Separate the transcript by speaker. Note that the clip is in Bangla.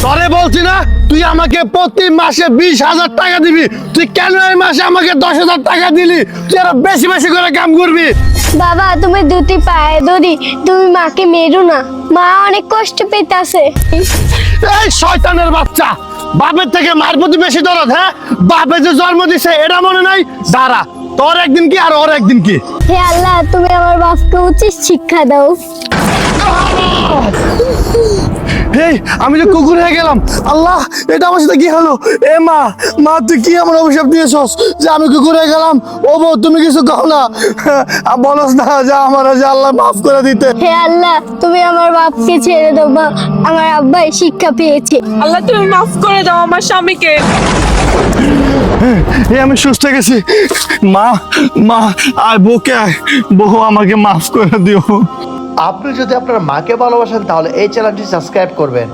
Speaker 1: তোরে বলছি না তুই আমাকে প্রতি মাসে 20,000 টাকা দিবি, তুই কেন এই মাসে আমাকে 10,000 টাকা দিলি? তুই আরো বেশি বেশি করে কাম করবি।
Speaker 2: বাবা তুমি দুটি পায়ে ধরি, তুমি মাকে মেরো না, মা অনেক কষ্ট পেতেছে।
Speaker 1: এই শয়তানের বাচ্চা, বাপের থেকে মার প্রতি বেশি দরদ। হ্যাঁ, বাপে যে জন্ম দিছে এটা মনে নাই? দাঁড়া, তোর একদিন কি আর ওর একদিন কি।
Speaker 2: হে আল্লাহ, তুমি আমার বাপকে উচিত শিক্ষা দাও।
Speaker 1: এই আমি যে কুকুর হয়ে গেলাম। আল্লাহ, এটা আমার সাথে কি হলো? এ মা, মা তুই কি আমার অভিশাপ দিয়েছস যে আমি কুকুর হয়ে গেলাম? ও বউ, তুমি কিছু কও না, বলস না যে আমার যে আল্লাহ মাফ করে দিতে।
Speaker 2: হে আল্লাহ, তুমি আমার বাপকে ছেড়ে দাও, মা আমার আব্বাই শিক্ষা পেয়েছে।
Speaker 3: আল্লাহ তুমি মাফ করে দাও আমার স্বামীকে।
Speaker 1: এই আমি সুস্থ হয়ে গেছি। মা, মা আয়, বউকে আয়, বউ আমাকে মাফ করে দিও।
Speaker 4: আপনি যদি আপনার মাকে ভালোবাসেন তাহলে এই চ্যানেলটি সাবস্ক্রাইব করবেন।